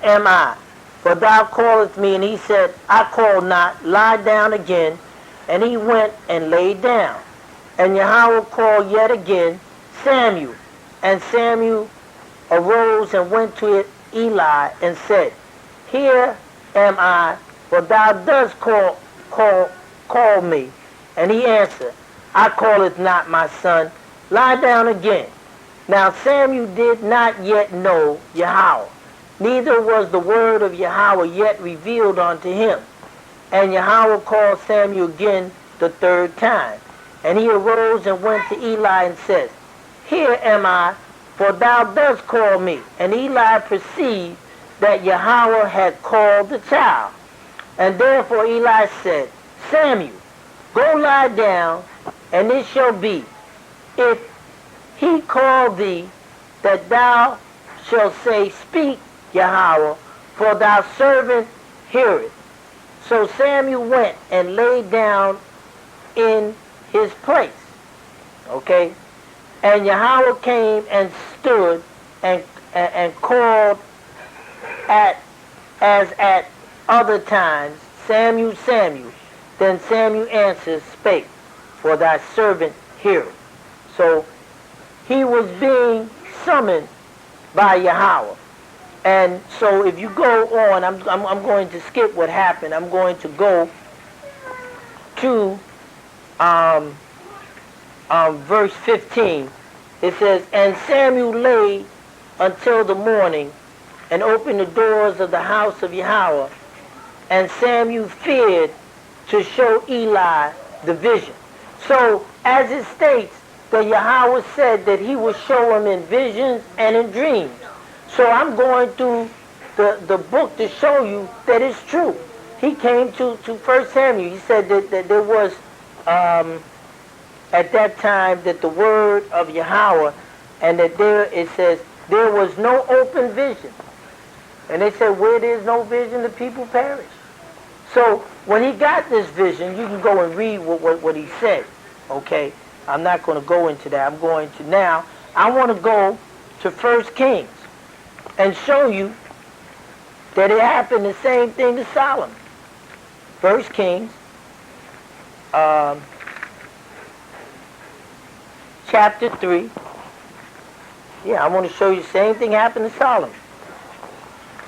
am I? For thou callest me. And he said, I call not, lie down again. And he went and lay down. And Yahweh called yet again, Samuel. And Samuel arose and went to Eli and said, Here am I, for thou dost call me. And he answered, I call it not, my son. Lie down again. Now Samuel did not yet know Yahweh, neither was the word of Yahweh yet revealed unto him. And Yahweh called Samuel again the third time. And he arose and went to Eli and said, Here am I, for thou dost call me. And Eli perceived that Yahweh had called the child. And therefore Eli said, Samuel, go lie down, and it shall be, if he call thee, that thou shalt say, Speak, Yahweh, for thy servant heareth. So Samuel went and lay down in his place. Okay? And Yahweh came and stood and called as at other times, Samuel, Samuel. Then Samuel answered, Spake, for thy servant heareth. So he was being summoned by Yahweh. And so if you go on, I'm going to skip what happened. I'm going to go to verse 15. It says, And Samuel lay until the morning and opened the doors of the house of Yahweh. And Samuel feared to show Eli the vision. So as it states, that Yahweh said that he would show him in visions and in dreams. So I'm going through the book to show you that it's true. He came to 1 Samuel. He said that there was, at that time, that the word of Yahweh, and that there, it says, there was no open vision. And they said, where there's no vision, the people perish. So when he got this vision, you can go and read what he said, okay? I'm not going to go into that. I'm going to now, I want to go to 1 Kings and show you that it happened the same thing to Solomon. 1 Kings, chapter 3. Yeah, I want to show you the same thing happened to Solomon.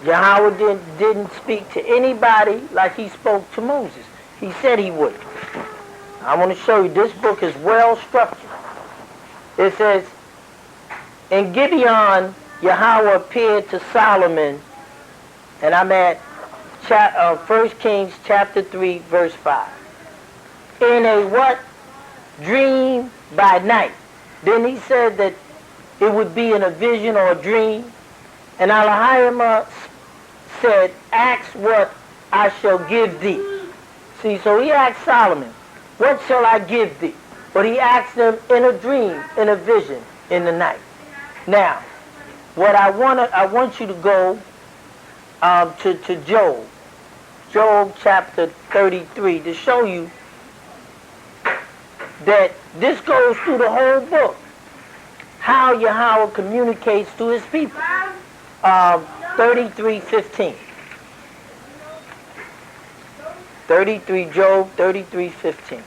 Yahweh didn't speak to anybody like he spoke to Moses. He said he would. I want to show you this book is well structured. It says, in Gibeon, Yahweh appeared to Solomon, and I'm at 1 Kings chapter 3, verse 5. In a what? Dream by night. Then he said that it would be in a vision or a dream. And Elohim said, Ask what I shall give thee. See, so he asked Solomon, what shall I give thee? But he asked him in a dream, in a vision, in the night. Now, what I want you to go to Job. Job chapter 33 to show you that this goes through the whole book. How Yahweh communicates to his people. 33:15. 33, Job 33:15.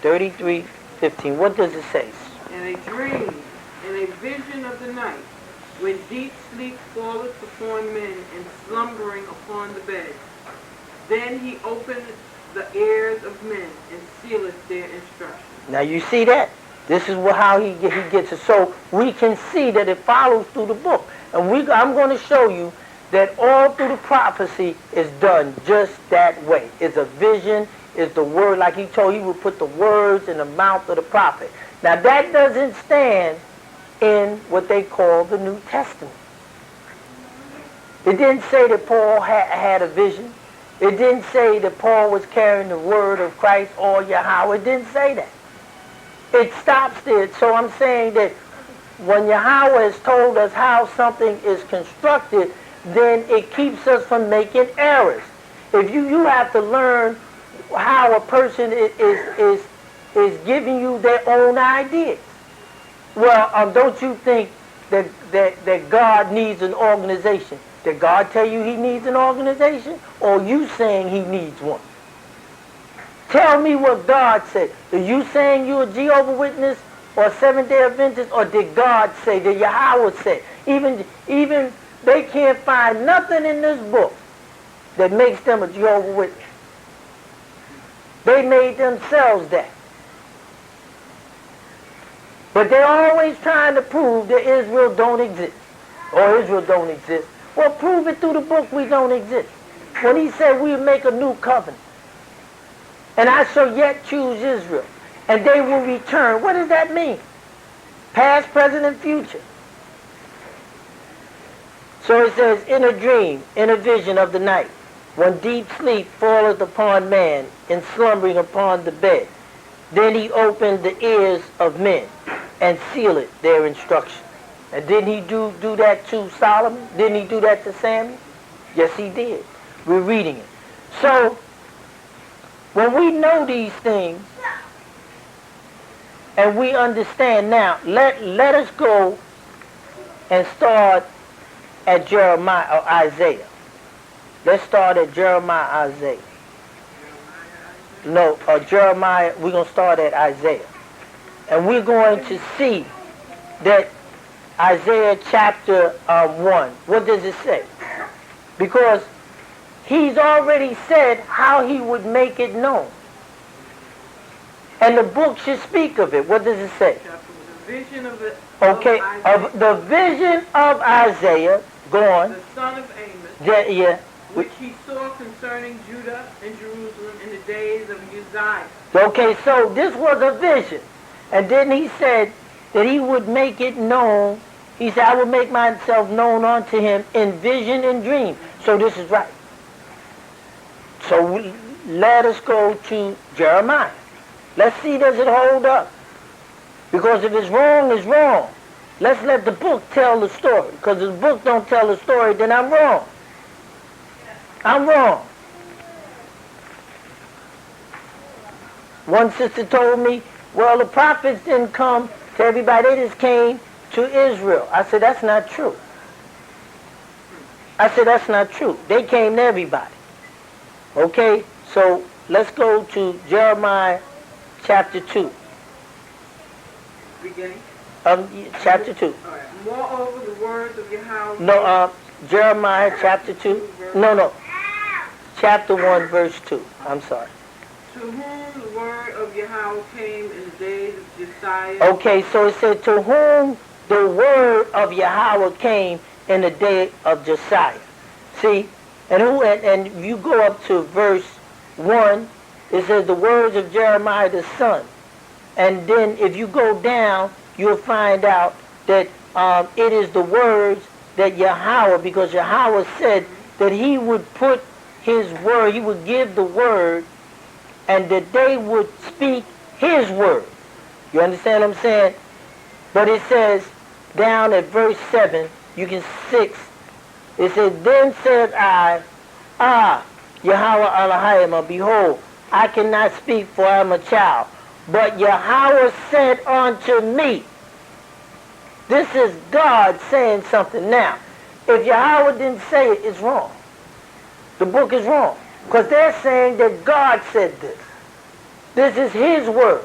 33:15. What does it say? In a dream, in a vision of the night, when deep sleep falleth upon men and slumbering upon the bed, then he openeth the ears of men and sealeth their instruction. Now you see that? This is how he gets it. So we can see that it follows through the book. And I'm going to show you that all through the prophecy is done just that way. It's a vision, it's the word. Like he told, he would put the words in the mouth of the prophet. Now that doesn't stand in what they call the New Testament. It didn't say that Paul had a vision. It didn't say that Paul was carrying the word of Christ or Yahweh. It didn't say that. It stops there. So I'm saying that when Yahweh has told us how something is constructed, then it keeps us from making errors. If you have to learn how a person is giving you their own ideas. Well, don't you think that God needs an organization. Did God tell you he needs an organization? Or you saying he needs one? Tell me what God said. Are you saying you're a Jehovah's Witness or Seventh-day Adventist, or did God say, did Yahweh say? Even they can't find nothing in this book that makes them a Jehovah's Witness. They made themselves that. But they're always trying to prove that Israel don't exist, or Israel don't exist. Well, prove it through the book we don't exist. When he said we'll make a new covenant, and I shall yet choose Israel, and they will return. What does that mean? Past, present, and future. So it says, in a dream, in a vision of the night, when deep sleep falleth upon man, and slumbering upon the bed, then he opened the ears of men, and sealed their instruction. And didn't he do that to Solomon? Didn't he do that to Samuel? Yes, he did. We're reading it. So, when we know these things, and we understand now, let us go and start at Jeremiah or Isaiah. Let's start at Jeremiah, Isaiah. No, Jeremiah, we're going to start at Isaiah. And we're going to see that Isaiah chapter 1, what does it say? Because he's already said how he would make it known. And the book should speak of it. What does it say? The vision of the the vision of Isaiah, go on. The son of Amos, Yeah. which he saw concerning Judah and Jerusalem in the days of Uzziah. Okay, so this was a vision. And then he said that he would make it known. He said, I will make myself known unto him in vision and dream. So this is right. So let us go to Jeremiah. Let's see, does it hold up? Because if it's wrong, it's wrong. Let's let the book tell the story. Because if the book don't tell the story, then I'm wrong. I'm wrong. One sister told me, well, the prophets didn't come to everybody. They just came to Israel. I said, that's not true. I said, that's not true. They came to everybody. Okay, so let's go to Jeremiah chapter 2. Beginning? Chapter 2. All right. Moreover, the words of Yahweh... No, Jeremiah chapter 2. No. Chapter 1, verse 2. I'm sorry. To whom the word of Yahweh came in the days of Josiah... Okay, so it said, to whom the word of Yahweh came in the day of Josiah. See? And you go up to verse 1, it says the words of Jeremiah the son. And then if you go down, you'll find out that it is the words that Yahweh, because Yahweh said that he would put his word, he would give the word, and that they would speak his word. You understand what I'm saying? But it says down at verse 7, you can 6, it says, then said I, Yahweh Elohim, behold, I cannot speak, for I am a child. But Yahweh said unto me, this is God saying something. Now, if Yahweh didn't say it, it's wrong. The book is wrong. Because they're saying that God said this. This is his word.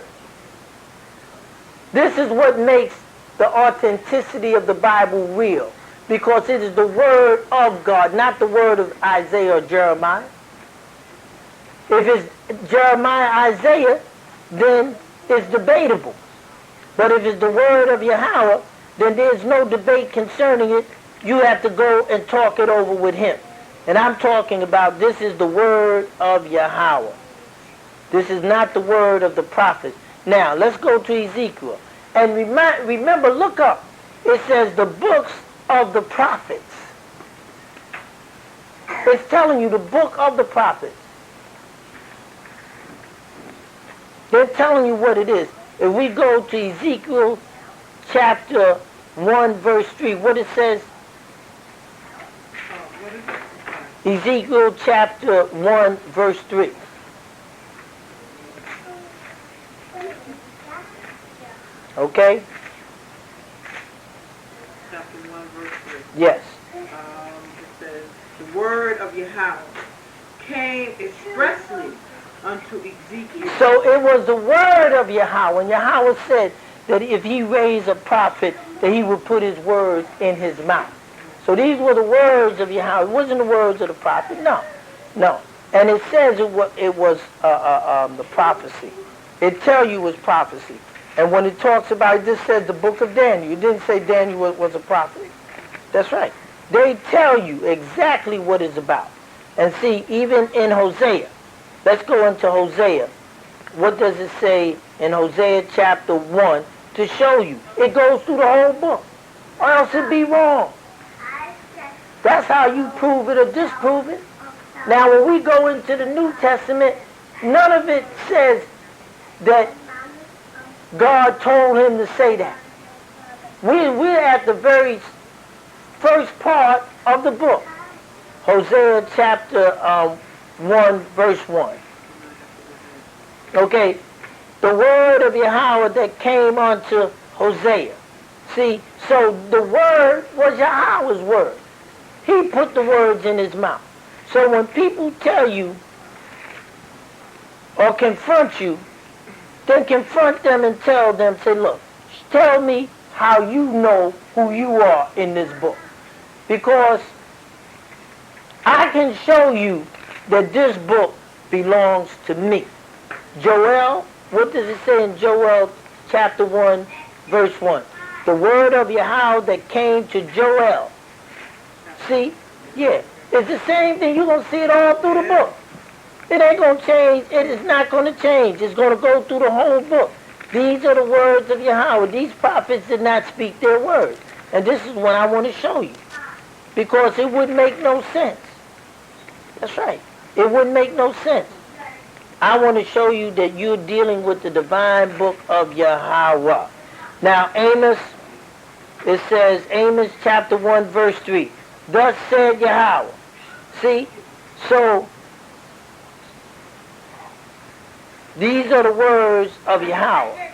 This is what makes the authenticity of the Bible real. Because it is the word of God, not the word of Isaiah or Jeremiah. If it's Jeremiah, Isaiah, then it's debatable. But if it's the word of Yahweh, then there's no debate concerning it. You have to go and talk it over with him. And I'm talking about this is the word of Yahweh. This is not the word of the prophets. Now, let's go to Ezekiel. And remember, look up. It says the books of the prophets. It's telling you the book of the prophets. They're telling you what it is. If we go to Ezekiel chapter 1 verse 3, what it says? Ezekiel chapter 1 verse 3. Okay? Yahweh came expressly unto Ezekiel. So it was the word of Yahweh. And Yahweh said that if he raised a prophet, that he would put his words in his mouth. So these were the words of Yahweh. It wasn't the words of the prophet. No, no. And it says it was the prophecy. It tells you it was prophecy. And when it talks about it, just says the book of Daniel. It didn't say Daniel was a prophet. That's right. They tell you exactly what it's about. And see, even in Hosea, let's go into Hosea. What does it say in Hosea chapter 1 to show you? It goes through the whole book, or else it'd be wrong. That's how you prove it or disprove it. Now, when we go into the New Testament, none of it says that God told him to say that. We're at the very first part of the book. Hosea chapter 1, verse 1. Okay, the word of Yahweh that came unto Hosea. See, so the word was Yahweh's word. He put the words in his mouth. So when people tell you or confront you, then confront them and tell them, say, look, tell me how you know who you are in this book. Because I can show you that this book belongs to me. Joel, what does it say in Joel chapter 1, verse 1? The word of Yahweh that came to Joel. See? Yeah. It's the same thing. You're going to see it all through the book. It ain't going to change. It is not going to change. It's going to go through the whole book. These are the words of Yahweh. These prophets did not speak their words. And this is what I want to show you. Because it would make no sense. That's right. It wouldn't make no sense. I want to show you that you're dealing with the divine book of Yahweh. Now, Amos, it says, Amos chapter 1, verse 3. Thus said Yahweh. See? So, these are the words of Yahweh.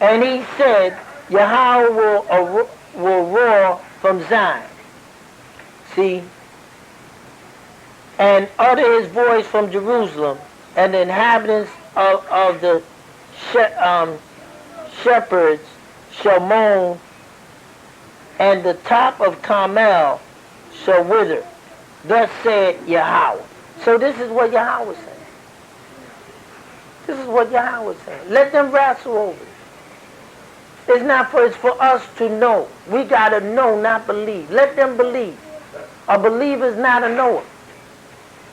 And he said, Yahweh will roar from Zion. See? And utter his voice from Jerusalem, and the inhabitants of the shepherds shall moan, and the top of Carmel shall wither. Thus said Yahweh. So this is what Yahweh said. This is what Yahweh said. Let them wrestle over it. It's for us to know. We got to know, not believe. Let them believe. A believer is not a knower.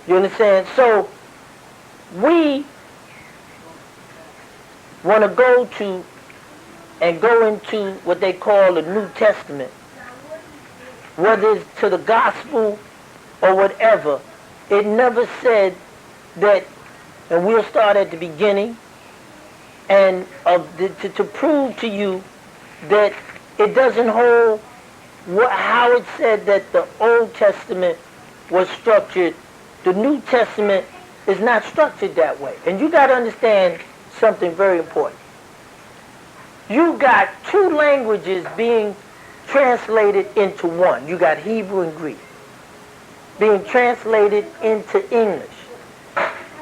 You understand? So we want to go into what they call the New Testament, whether it's to the gospel or whatever. It never said that, and we'll start at the beginning, and to prove to you that it doesn't hold how it said that the Old Testament was structured. The New Testament is not structured that way. And you got to understand something very important. You got two languages being translated into one. You got Hebrew and Greek being translated into English.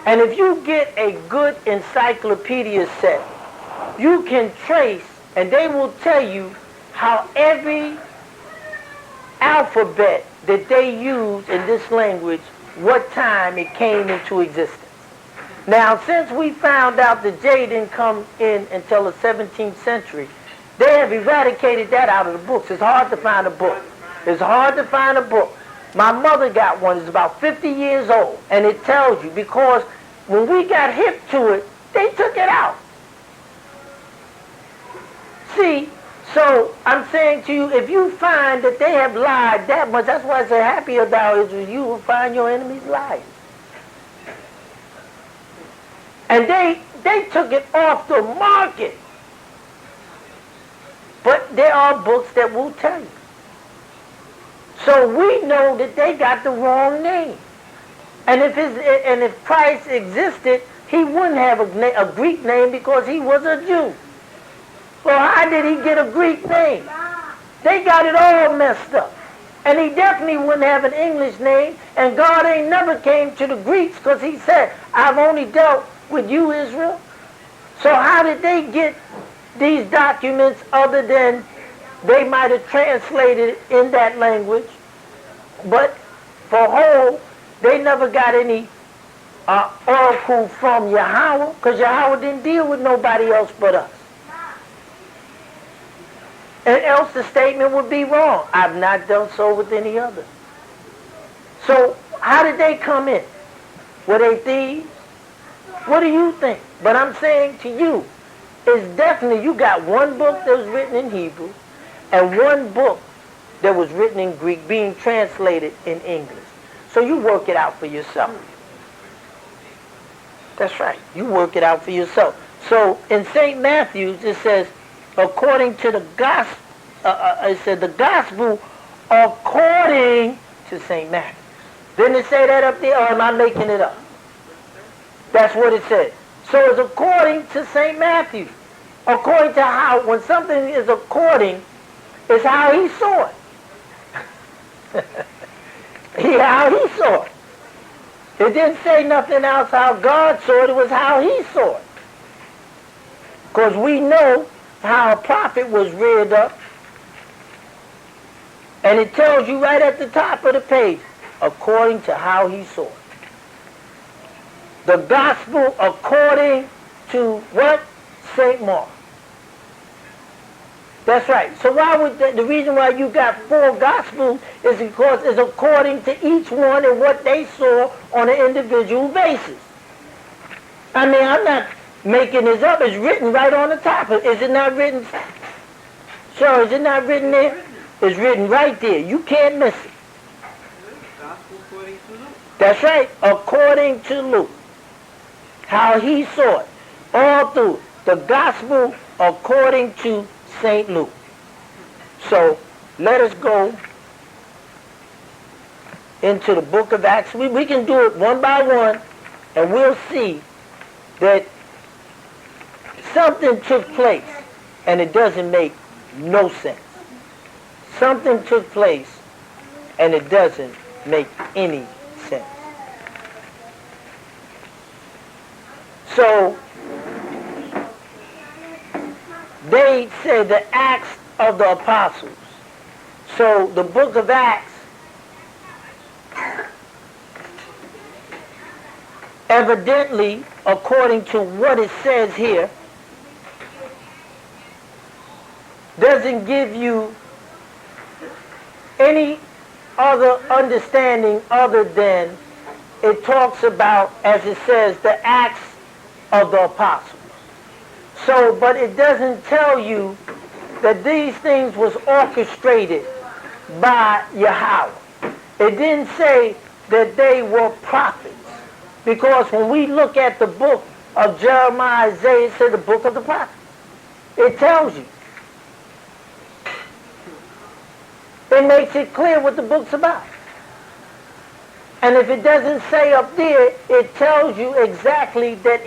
And if you get a good encyclopedia set, you can trace, and they will tell you how every alphabet that they use in this language, what time it came into existence. Now, since we found out that J didn't come in until the 17th century, they have eradicated that out of the books. It's hard to find a book. It's hard to find a book. My mother got one. It's about 50 years old. And it tells you, because when we got hip to it, they took it out. See, so I'm saying to you, if you find that they have lied that much, that's why I say happier thou is you will find your enemies lying. And they took it off the market. But there are books that will tell you. So we know that they got the wrong name. And if Christ existed, he wouldn't have a Greek name because he was a Jew. Well, how did he get a Greek name? They got it all messed up. And he definitely wouldn't have an English name, and God ain't never came to the Greeks because he said, I've only dealt with you, Israel. So how did they get these documents other than they might have translated it in that language? But for whole, they never got any oracle from Yahweh, because Yahweh didn't deal with nobody else but us. And else the statement would be wrong. I've not done so with any other. So how did they come in? Were they thieves? What do you think? But I'm saying to you, it's definitely, you got one book that was written in Hebrew and one book that was written in Greek being translated in English. So you work it out for yourself. That's right. You work it out for yourself. So in St. Matthew's it says, according to the gospel, it said the gospel according to St. Matthew. Didn't it say that up there, or am I making it up? That's what it said. So it's according to St. Matthew. According to how, when something is according, it's how he saw it. How he saw it. It didn't say nothing else how God saw it, it was how he saw it. Because we know how a prophet was reared up. And it tells you right at the top of the page, according to how he saw it. The gospel according to what? St. Mark. That's right. So why would the reason why you got 4 gospels is because it's according to each one and what they saw on an individual basis. I mean, I'm not making this up. It's written right on the top. Is it not written? Sure, is it not written there? It's written right there. You can't miss it. Gospel according to Luke. That's right. According to Luke. How he saw it. All through. The gospel according to St. Luke. So, let us go into the book of Acts. We can do it one by one, and we'll see that something took place, and it doesn't make no sense. Something took place, and it doesn't make any sense. So, they say the Acts of the Apostles. So the book of Acts evidently, according to what it says here, doesn't give you any other understanding other than it talks about, as it says, the Acts of the Apostles. So, but it doesn't tell you that these things was orchestrated by Yahweh. It didn't say that they were prophets. Because when we look at the book of Jeremiah, Isaiah, it said the book of the prophets. It tells you. It makes it clear what the book's about. And if it doesn't say up there, it tells you exactly that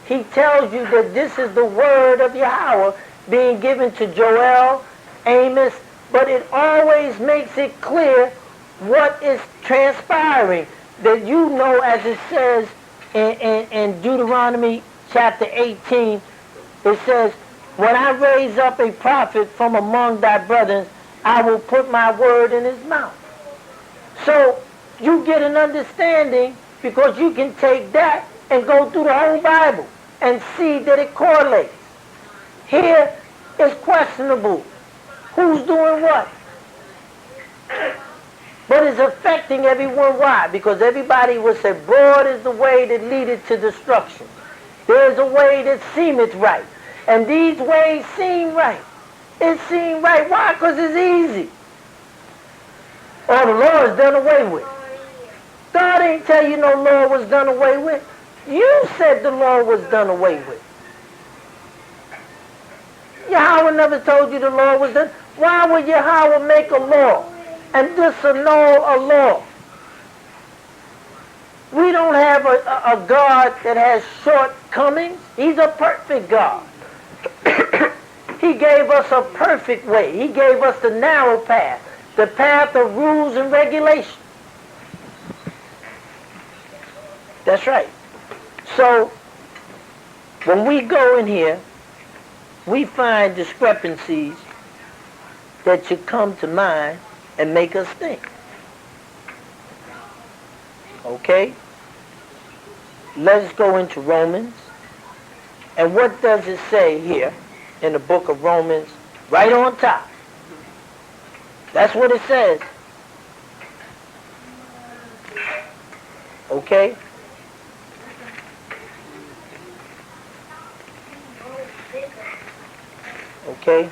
he tells you that this is the word of Yahweh being given to Joel, Amos, but it always makes it clear what is transpiring. That you know, as it says in Deuteronomy chapter 18, it says, when I raise up a prophet from among thy brethren, I will put my word in his mouth. So you get an understanding because you can take that and go through the whole Bible and see that it correlates. Here it's questionable. Who's doing what? But it's affecting everyone. Why? Because everybody will say, broad is the way that leadeth to destruction. There's a way that seemeth right. And these ways seem right. It seemed right. Why? Because it's easy. Or the law is done away with. God ain't tell you no law was done away with. You said the law was done away with. Yahweh never told you the law was done. Why would Yahweh make a law and disannul a law? We don't have a God that has shortcomings. He's a perfect God. He gave us a perfect way. He gave us the narrow path. the path of rules and regulations. That's right. So, when we go in here, we find discrepancies that should come to mind and make us think. Okay? Let's go into Romans. And what does it say here in the book of Romans? Right on top. That's what it says. Okay? Okay?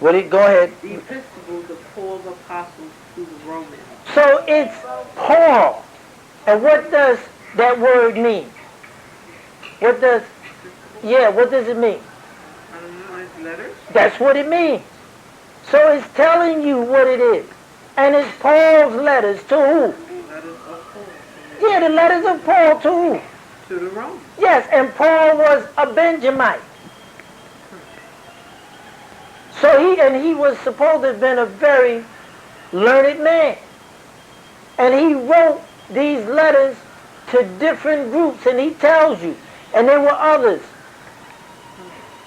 Go ahead. The epistles of Paul's apostles to the Romans. So it's Paul. And what does that word mean? What does it mean? I don't know, it's letters? That's what it means. So it's telling you what it is. And it's Paul's letters to who? Letters of Paul. Yeah, the letters of Paul to who? To the Romans. Yes, and Paul was a Benjamite. So he was supposed to have been a very learned man. And he wrote these letters to different groups, and he tells you. And there were others.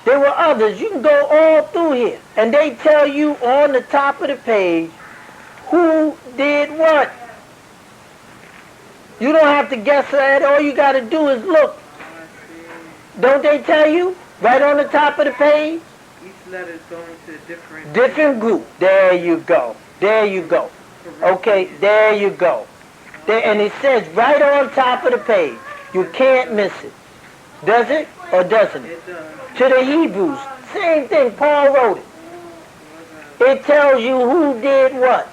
There were others. You can go all through here. And they tell you on the top of the page who did what. You don't have to guess at it. All you got to do is look. Don't they tell you? Right on the top of the page? Each letter is going to a different group. There you go. There you go. Okay, there you go. There, and it says right on top of the page. You can't miss it. Does it or doesn't it? It does. To the Hebrews, same thing. Paul wrote it. It tells you who did what.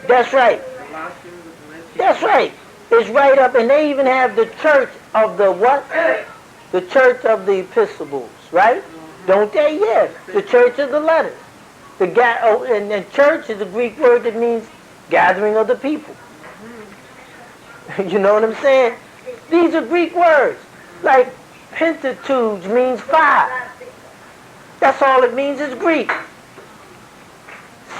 That's right. That's right. It's right up, and they even have the church of the what? The church of the epistles, right? Don't they? Yes. The church of the letters. And church is a Greek word that means gathering of the people. You know what I'm saying? These are Greek words. Like Pentateuch means 5. That's all it means is Greek.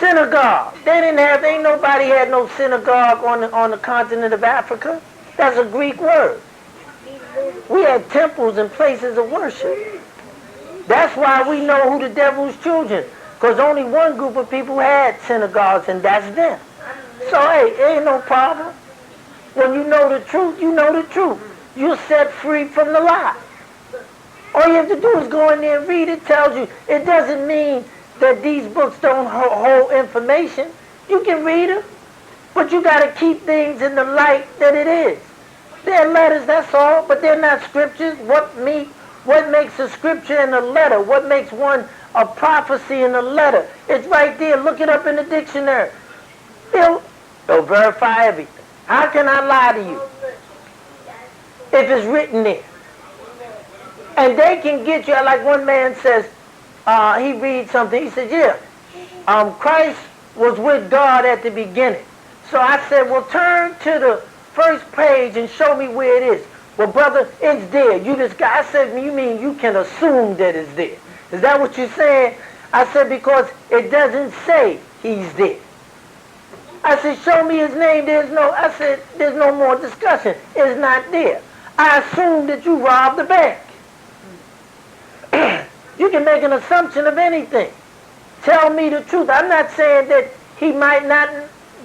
Synagogue. Ain't nobody had no synagogue on the continent of Africa. That's a Greek word. We had temples and places of worship. That's why we know who the devil's children. Because only one group of people had synagogues, and that's them. So, hey, it ain't no problem. When you know the truth, you know the truth. You're set free from the lie. All you have to do is go in there and read. It tells you. It doesn't mean that these books don't hold information. You can read them, but you got to keep things in the light that it is. They're letters, that's all, but they're not scriptures. What makes a scripture in a letter? What makes one a prophecy in a letter? It's right there. Look it up in the dictionary. They'll verify everything. How can I lie to you if it's written there? And they can get you, like one man says, he reads something, he says, Christ was with God at the beginning. So I said, well, turn to the first page and show me where it is. Well, brother, it's there. You this guy. I said, you mean you can assume that it's there? Is that what you're saying? I said, because it doesn't say he's there. I said, show me his name. There's no more discussion. It's not there. I assume that you robbed the bank. You can make an assumption of anything. Tell me the truth. I'm not saying that he might not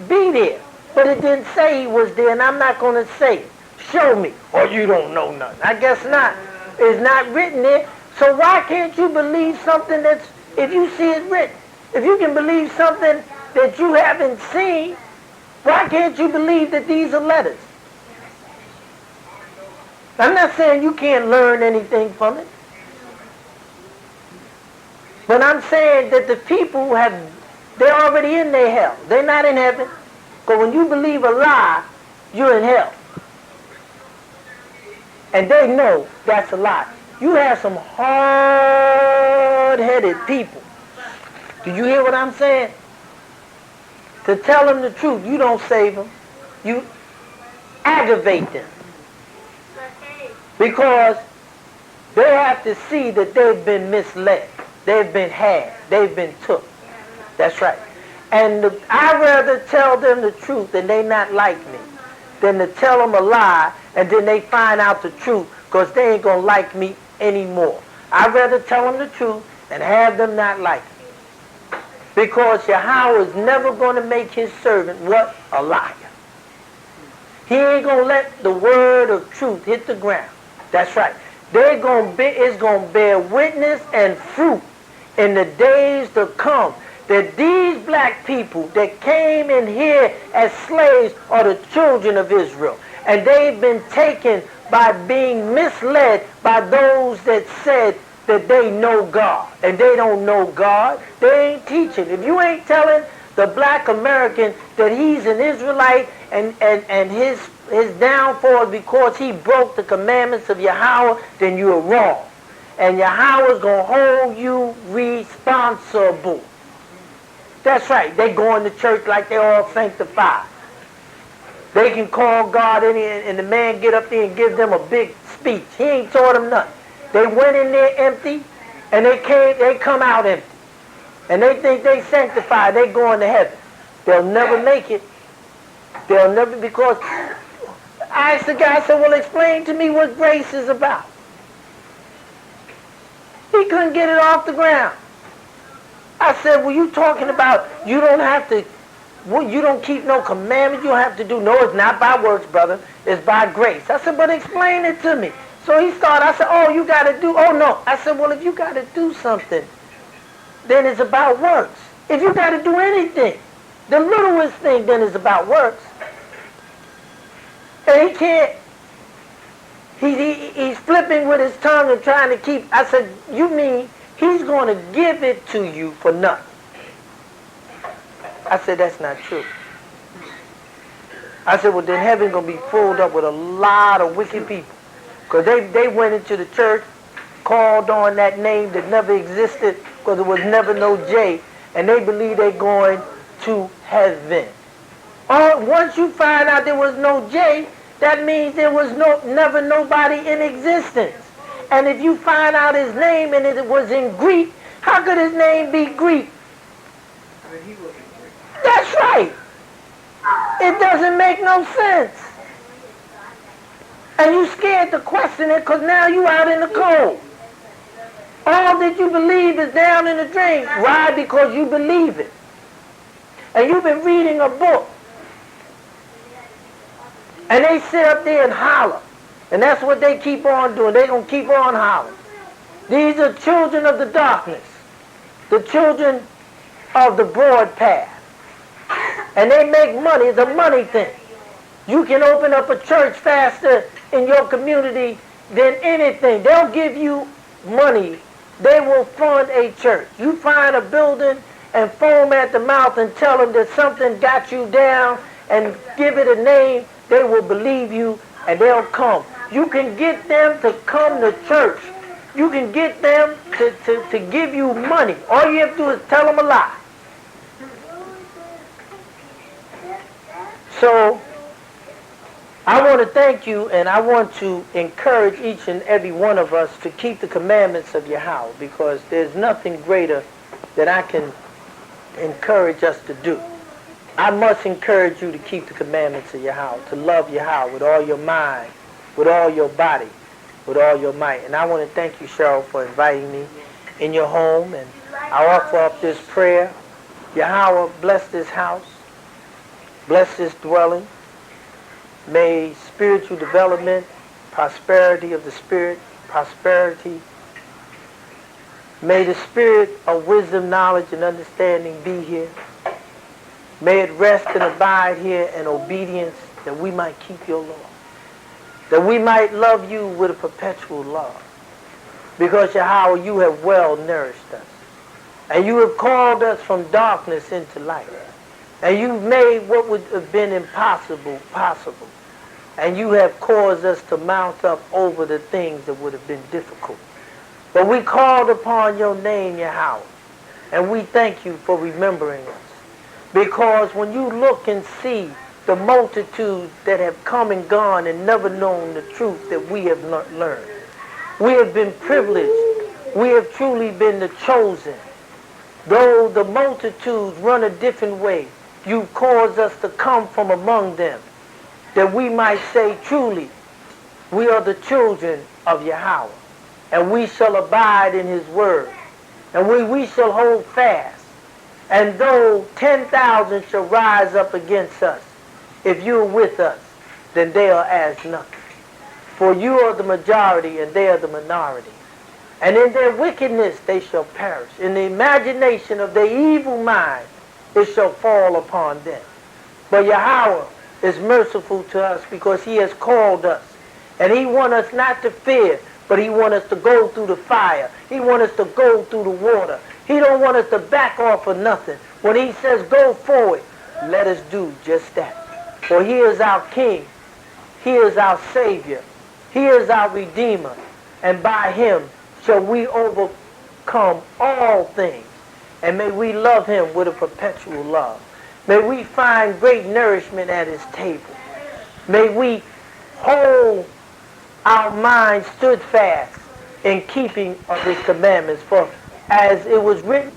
be there, but it didn't say he was there, and I'm not going to say it. Show me. Or you don't know nothing. I guess not. It's not written there. So why can't you believe something that's, if you see it written? If you can believe something that you haven't seen, why can't you believe that these are letters? I'm not saying you can't learn anything from it. But I'm saying that the people they're already in their hell. They're not in heaven. Because when you believe a lie, you're in hell. And they know that's a lie. You have some hard-headed people. Do you hear what I'm saying? To tell them the truth, you don't save them. You aggravate them. Because they have to see that they've been misled. They've been had. They've been took. That's right. And I'd rather tell them the truth and they not like me than to tell them a lie and then they find out the truth because they ain't going to like me anymore. I'd rather tell them the truth and have them not like me. Because Yahweh is never going to make his servant, what? A liar. He ain't going to let the word of truth hit the ground. That's right. It's going to bear witness and fruit in the days to come that these black people that came in here as slaves are the children of Israel. And they've been taken by being misled by those that said that they know God. And they don't know God. They ain't teaching. If you ain't telling the black American that he's an Israelite and his downfall is because he broke the commandments of Yahweh, then you're wrong. And Yahweh's going to hold you responsible. That's right. They go into church like they're all sanctified. They can call God in and the man get up there and give them a big speech. He ain't taught them nothing. They went in there empty and they come out empty. And they think they sanctified. They going to heaven. They'll never make it. They'll never, because I asked the guy, I said, well, explain to me what grace is about. He couldn't get it off the ground. I said, well, you talking about you don't have to, well, you don't keep no commandments, you don't have to do, no, it's not by works, brother, it's by grace. I said, but explain it to me. So he started, I said, oh, you got to do, oh, no. I said, well, if you got to do something, then it's about works. If you got to do anything, the littlest thing, then is about works. And he can't, he's flipping with his tongue and trying to keep, I said, you mean he's going to give it to you for nothing? I said, that's not true. I said, well, then heaven's going to be filled up with a lot of wicked people. Because they went into the church, called on that name that never existed because there was never no J, and they believe they're going to heaven. Once you find out there was no J, that means there was never nobody in existence. And if you find out his name and it was in Greek, how could his name be Greek? That's right. It doesn't make no sense. And you scared to question it because now you out in the cold. All that you believe is down in the drain. Why? Because you believe it. And you've been reading a book. And they sit up there and holler. And that's what they keep on doing. They're going to keep on hollering. These are children of the darkness. The children of the broad path. And they make money. It's a money thing. You can open up a church faster in your community than anything. They'll give you money. They will fund a church. You find a building and foam at the mouth and tell them that something got you down and give it a name, they will believe you and they'll come. You can get them to come to church. You can get them to give you money. All you have to do is tell them a lie. So, I want to thank you and I want to encourage each and every one of us to keep the commandments of Yahweh, because there's nothing greater that I can encourage us to do. I must encourage you to keep the commandments of Yahweh, to love Yahweh with all your mind, with all your body, with all your might. And I want to thank you, Cheryl, for inviting me in your home. And I offer up this prayer. Yahweh, bless this house. Bless this dwelling. May spiritual development, prosperity of the spirit, prosperity. May the spirit of wisdom, knowledge, and understanding be here. May it rest and abide here in obedience, that we might keep your law. That we might love you with a perpetual love. Because, Yahweh, you have well nourished us. And you have called us from darkness into light. And you've made what would have been impossible possible. And you have caused us to mount up over the things that would have been difficult. But we called upon your name, Yahweh. And we thank you for remembering us. Because when you look and see the multitudes that have come and gone and never known the truth that we have learned, we have been privileged We have truly been the chosen. Though the multitudes run a different way, you caused us to come from among them, that we might say truly, we are the children of Yahweh, and we shall abide in his word, and we shall hold fast. And though 10,000 shall rise up against us, if you are with us, then they are as nothing. For you are the majority, and they are the minority. And in their wickedness they shall perish. In the imagination of their evil mind, it shall fall upon them. But Yahweh is merciful to us because he has called us. And he wants us not to fear, but he wants us to go through the fire. He wants us to go through the water. He don't want us to back off of nothing. When he says go forward, let us do just that. For he is our King. He is our Savior. He is our Redeemer. And by him shall we overcome all things. And may we love him with a perpetual love. May we find great nourishment at his table. May we hold our minds stood fast in keeping of his commandments. For as it was written,